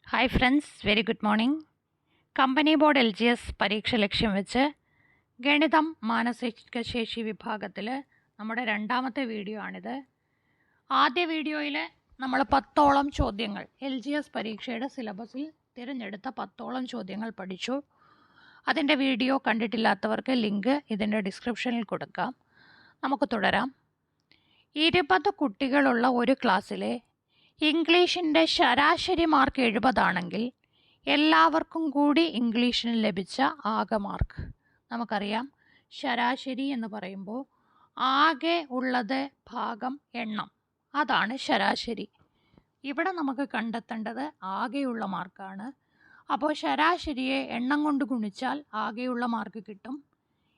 Hi friends, very good morning. Company board LGS പരീക്ഷ ലക്ഷ്യം വെച്ച് ഗണിതം മാനസിക ശേഷി വിഭാഗത്തിൽ നമ്മുടെ രണ്ടാമത്തെ വീഡിയോ ആണിത്. ആദ്യ വീഡിയോയിൽ നമ്മൾ 10ഓളം ചോദ്യങ്ങൾ LGS പരീക്ഷയുടെ സിലബസിൽ തിരഞ്ഞെടുത്ത 10ഓളം ചോദ്യങ്ങൾ പഠിച്ചു. അതിൻ്റെ വീഡിയോ കണ്ടിട്ടില്ലാത്തവർക്ക് ലിങ്ക് ഇതിൻ്റെ ഡിസ്ക്രിപ്ഷനിൽ കൊടുക്കാം. നമുക്ക് തുടരാം. 20 കുട്ടികളുള്ള ഒരു ക്ലാസ്സിലെ ഇംഗ്ലീഷിൻ്റെ ശരാശരി മാർക്ക് 70 ആണെങ്കിൽ എല്ലാവർക്കും കൂടി ഇംഗ്ലീഷിന് ലഭിച്ച ആകെ മാർക്ക് നമുക്കറിയാം. ശരാശരി എന്ന് പറയുമ്പോൾ ആകെ ഉള്ളത് ഭാഗം എണ്ണം, അതാണ് ശരാശരി. ഇവിടെ നമുക്ക് കണ്ടെത്തേണ്ടത് ആകെയുള്ള മാർക്കാണ്. അപ്പോൾ ശരാശരിയെ എണ്ണം കൊണ്ട് ഗുണിച്ചാൽ ആകെയുള്ള മാർക്ക് കിട്ടും.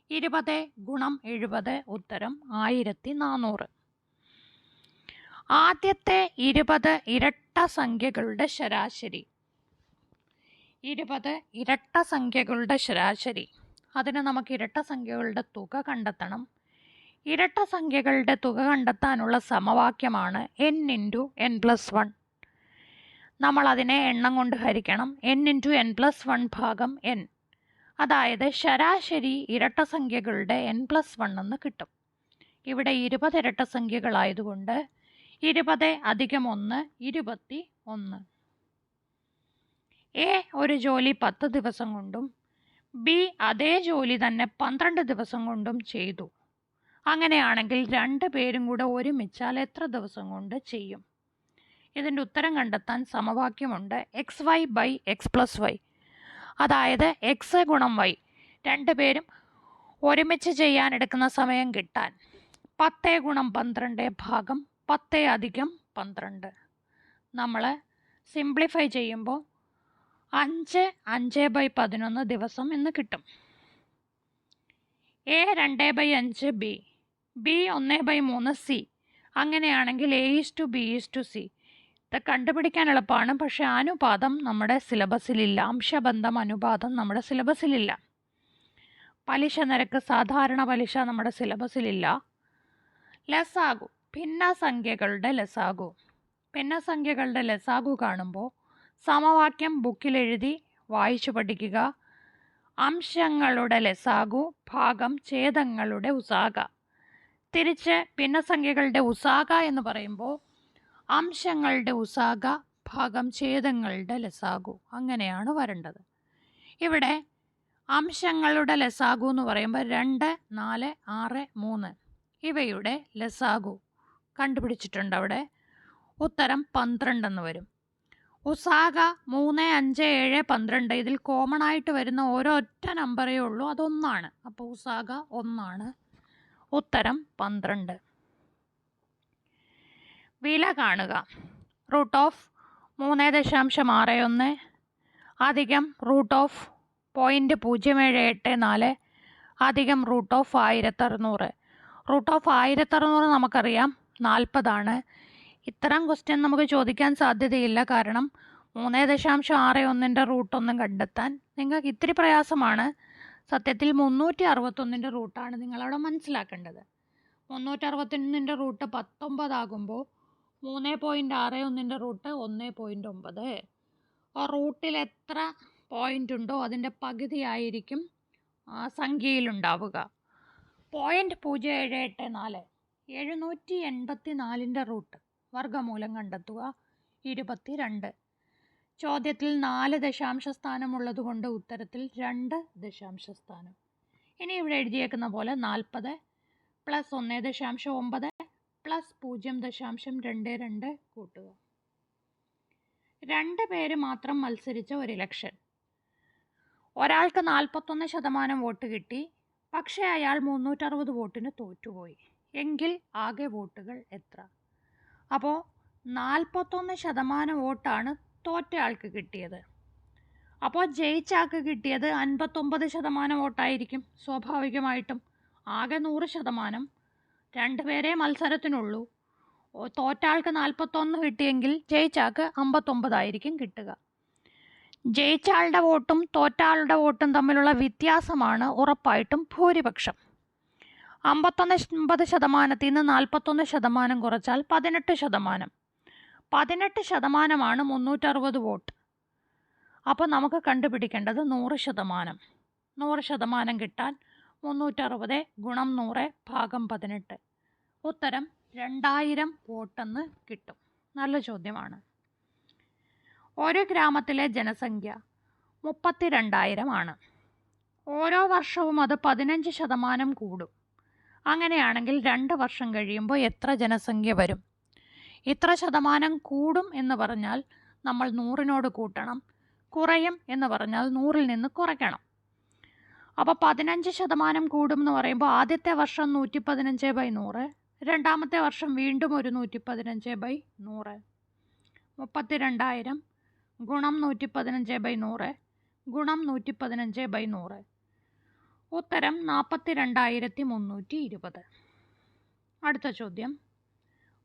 20 ഗുണം 70 ഉത്തരം 1400. ആദ്യത്തെ 20 ഇരട്ട സംഖ്യകളുടെ ശരാശരി. 20 ഇരട്ട സംഖ്യകളുടെ ശരാശരി. അതിന് നമുക്ക് ഇരട്ട സംഖ്യകളുടെ തുക കണ്ടെത്തണം. ഇരട്ട സംഖ്യകളുടെ തുക കണ്ടെത്താനുള്ള സമവാക്യമാണ് n × n+1. നമ്മൾ അതിനെ എണ്ണം കൊണ്ട് ഹരിക്കണം. n × n+1 ഭാഗം n. അതായത് ശരാശരി ഇരട്ട സംഖ്യകളുടെ n+1 എന്ന് കിട്ടും. ഇവിടെ 20 ഇരട്ട സംഖ്യകളായതുകൊണ്ട് 20 + 1 21. എ ഒരു ജോലി 10 ദിവസം കൊണ്ടും ബി അതേ ജോലി തന്നെ 12 ദിവസം കൊണ്ടും ചെയ്തു. അങ്ങനെയാണെങ്കിൽ രണ്ടുപേരും കൂടെ ഒരുമിച്ചാൽ എത്ര ദിവസം കൊണ്ട് ചെയ്യും? ഇതിൻ്റെ ഉത്തരം കണ്ടെത്താൻ സമവാക്യമുണ്ട്. xy/x+y. അതായത് x ഗുണം y. രണ്ടുപേരും ഒരുമിച്ച് ചെയ്യാൻ എടുക്കുന്ന സമയം കിട്ടാൻ 10 × 12 ഭാഗം 10 + 12. നമ്മൾ സിംപ്ലിഫൈ ചെയ്യുമ്പോൾ 5/11 ദിവസം എന്ന് കിട്ടും. a 2/5 B, B 1/3 C. അങ്ങനെയാണെങ്കിൽ a:b:c. ഇത് കണ്ടുപിടിക്കാൻ എളുപ്പമാണ്, പക്ഷേ അനുപാതം നമ്മുടെ സിലബസിലില്ല. അംശബന്ധം അനുപാതം നമ്മുടെ സിലബസിലില്ല. പലിശ നിരക്ക്, സാധാരണ പലിശ നമ്മുടെ സിലബസിലില്ല. ലസാഗു, ഭിന്നസംഖ്യകളുടെ ലസാഗു. ഭിന്നസംഖ്യകളുടെ ലസാഗു കാണുമ്പോൾ സമവാക്യം ബുക്കിലെഴുതി വായിച്ചു പഠിക്കുക. അംശങ്ങളുടെ ലസാഗു ഭാഗം ഛേദങ്ങളുടെ ഉസാഗ. തിരിച്ച് ഭിന്നസംഖ്യകളുടെ ഉസാഗ എന്ന് പറയുമ്പോൾ അംശങ്ങളുടെ ഉസാഗ ഭാഗം ഛേദങ്ങളുടെ ലസാഗു. അങ്ങനെയാണ് വരേണ്ടത്. ഇവിടെ അംശങ്ങളുടെ ലസാഗു എന്ന് പറയുമ്പോൾ 2, 4, 6, 3 ഇവയുടെ ലസാഗു കണ്ടുപിടിച്ചിട്ടുണ്ട്. അവിടെ ഉത്തരം 12 എന്ന് വരും. ഉസാഗ 3, 5, 7, 12. ഇതിൽ കോമൺ ആയിട്ട് വരുന്ന ഒരൊറ്റ നമ്പറേ ഉള്ളൂ, അതൊന്നാണ്. അപ്പോൾ ഉസാഗ 1 ഉത്തരം 12. വില കാണുക. √3.61 അധികം √0.0784 അധികം √1600. √1600 നമുക്കറിയാം 40 ആണ്. ഇത്തരം ക്വസ്റ്റ്യൻ നമുക്ക് ചോദിക്കാൻ സാധ്യതയില്ല, കാരണം 3.61ൻ്റെ റൂട്ടൊന്നും കണ്ടെത്താൻ നിങ്ങൾക്ക് ഇത്തിരി പ്രയാസമാണ്. സത്യത്തിൽ 361ൻ്റെ റൂട്ടാണ് നിങ്ങളവിടെ മനസ്സിലാക്കേണ്ടത്. 361ൻ്റെ റൂട്ട് 19 ആകുമ്പോൾ 3.61ൻ്റെ റൂട്ട് 1.9. ആ റൂട്ടിൽ എത്ര പോയിൻ്റ് ഉണ്ടോ അതിൻ്റെ പകുതിയായിരിക്കും ആ സംഖ്യയിലുണ്ടാവുക. 0.0784 784ൻ്റെ റൂട്ട് വർഗ്ഗമൂലം കണ്ടെത്തുക 22. ചോദ്യത്തിൽ 4 ദശാംശ സ്ഥാനമുള്ളത് കൊണ്ട് ഉത്തരത്തിൽ 2 ദശാംശ സ്ഥാനം. ഇനി ഇവിടെ എഴുതിയേക്കുന്ന പോലെ 40 + 1.9 + 0.22 കൂട്ടുക. 2 പേര് മാത്രം മത്സരിച്ച ഒരു ഇലക്ഷൻ. ഒരാൾക്ക് 41% വോട്ട് കിട്ടി, പക്ഷേ അയാൾ 360 വോട്ടിന് തോറ്റുപോയി. എങ്കിൽ ആകെ വോട്ടുകൾ എത്ര? അപ്പോൾ 41% വോട്ടാണ് തോറ്റ ആൾക്ക് കിട്ടിയത്. അപ്പോൾ ജയിച്ച ആൾക്ക് കിട്ടിയത് 59% വോട്ടായിരിക്കും സ്വാഭാവികമായിട്ടും. ആകെ 100%. 2 പേരേ മത്സരത്തിനുള്ളൂ. തോറ്റ ആൾക്ക് 41 കിട്ടിയെങ്കിൽ ജയിച്ച ആൾക്ക് 59 ആയിരിക്കും കിട്ടുക. ജയിച്ച ആളുടെ വോട്ടും തോറ്റ ആളുടെ വോട്ടും തമ്മിലുള്ള വ്യത്യാസമാണ് ഉറപ്പായിട്ടും ഭൂരിപക്ഷം. 59%-ൽ നിന്ന് 41% കുറച്ചാൽ 18%. 18%-മാണ് 360 വോട്ട്. അപ്പോൾ നമുക്ക് കണ്ടുപിടിക്കേണ്ടത് 100%. 100% കിട്ടാൻ 360 ഗുണം 100 ഭാഗം 18. ഉത്തരം 2000 വോട്ടെന്ന് കിട്ടും. നല്ല ചോദ്യമാണ്. ഒരു ഗ്രാമത്തിലെ ജനസംഖ്യ 32,000 ആണ്. ഓരോ വർഷവും അത് 15% കൂടും. അങ്ങനെയാണെങ്കിൽ 2 വർഷം കഴിയുമ്പോൾ എത്ര ജനസംഖ്യ വരും? ഇത്ര ശതമാനം കൂടും എന്ന് പറഞ്ഞാൽ നമ്മൾ 100നോട് കൂട്ടണം. കുറയും എന്ന് പറഞ്ഞാൽ 100ൽ നിന്ന് കുറയ്ക്കണം. അപ്പോൾ 15% കൂടും എന്ന് പറയുമ്പോൾ ആദ്യത്തെ വർഷം 115/100, രണ്ടാമത്തെ വർഷം വീണ്ടും ഒരു 115/100. 32,000 ഗുണം 115/100 ഗുണം 115/100. ഉത്തരം 42,320. അടുത്ത ചോദ്യം.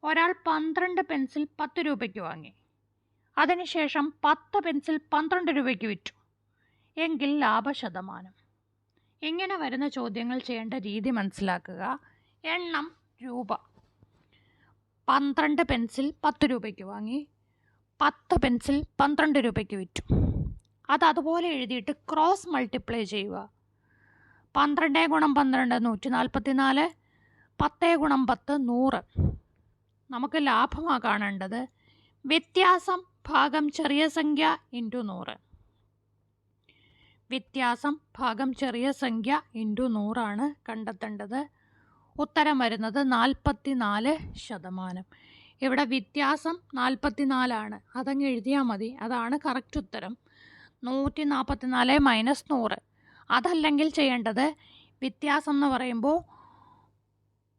ഒരാൾ 12 പെൻസിൽ 10 രൂപയ്ക്ക് വാങ്ങി. അതിനുശേഷം 10 പെൻസിൽ 12 രൂപയ്ക്ക് വിറ്റു. എങ്കിൽ ലാഭശതമാനം. ഇങ്ങനെ വരുന്ന ചോദ്യങ്ങൾ ചെയ്യേണ്ട രീതി മനസ്സിലാക്കുക. എണ്ണം രൂപ. 12 പെൻസിൽ 10 രൂപയ്ക്ക് വാങ്ങി, 10 പെൻസിൽ 12 രൂപയ്ക്ക് വിറ്റു. അത് അതുപോലെ എഴുതിയിട്ട് ക്രോസ് മൾട്ടിപ്ലൈ ചെയ്യുക. 12 ഗുണം 12 144, 10 ഗുണം 10 100. നമുക്ക് ലാഭമാണ് കാണേണ്ടത്. വ്യത്യാസം ഭാഗം ചെറിയ സംഖ്യ ഇൻറ്റു 100. വ്യത്യാസം ഭാഗം ചെറിയ സംഖ്യ ഇൻറ്റു 100 കണ്ടെത്തേണ്ടത്. ഉത്തരം വരുന്നത് 44%. ഇവിടെ വ്യത്യാസം 44 അതങ്ങ് എഴുതിയാൽ മതി. അതാണ് കറക്റ്റ് ഉത്തരം. 144 മൈനസ് 100. അതല്ലെങ്കിൽ ചെയ്യേണ്ടത് വ്യത്യാസം എന്ന് പറയുമ്പോൾ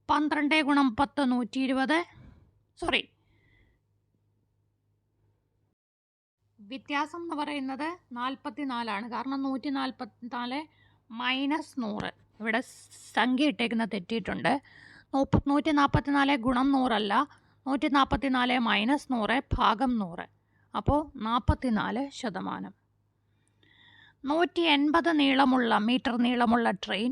12 ഗുണം 10 120. വ്യത്യാസം എന്ന് പറയുന്നത് 44 കാരണം 144 മൈനസ് 100. ഇവിടെ സംഖ്യ ഇട്ടേക്കുന്ന തെറ്റിയിട്ടുണ്ട്. 144 ഗുണം 100 അല്ല, 144 മൈനസ് 100 ഭാഗം 100. അപ്പോൾ 44%. 180 മീറ്റർ നീളമുള്ള ട്രെയിൻ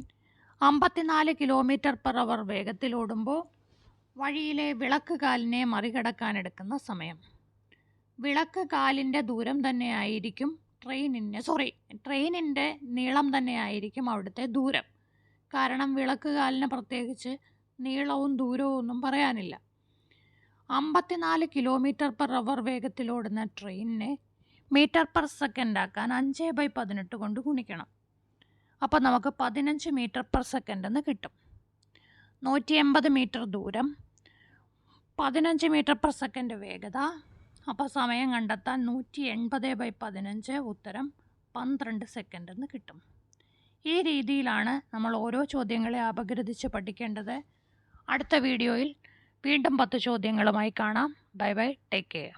54 km/h വേഗത്തിലോടുമ്പോൾ വഴിയിലെ വിളക്ക് കാലിനെ മറികടക്കാനെടുക്കുന്ന സമയം. വിളക്ക് കാലിൻ്റെ ദൂരം തന്നെയായിരിക്കും ട്രെയിനിൻ്റെ നീളം തന്നെയായിരിക്കും അവിടുത്തെ ദൂരം. കാരണം വിളക്ക് കാലിന് പ്രത്യേകിച്ച് നീളവും ദൂരവും ഒന്നും പറയാനില്ല. 54 km/h വേഗത്തിലോടുന്ന ട്രെയിനിനെ മീറ്റർ/സെക്കൻഡ് ആക്കാൻ 5/18 കൊണ്ട് ഗുണിക്കണം. അപ്പോൾ നമുക്ക് 15 മീറ്റർ/സെക്കൻഡ് എന്ന് കിട്ടും. 180 മീറ്റർ ദൂരം, 15 മീറ്റർ/സെക്കൻഡ് വേഗത. അപ്പോൾ സമയം കണ്ടെത്താൻ 180/15 ഉത്തരം 12 സെക്കൻഡ് എന്ന് കിട്ടും. ഈ രീതിയിലാണ് നമ്മൾ ഓരോ ചോദ്യങ്ങളെ അപഗ്രഥിച്ച് പഠിക്കേണ്ടത്. അടുത്ത വീഡിയോയിൽ വീണ്ടും 10 ചോദ്യങ്ങളുമായി കാണാം. Bye bye, take care.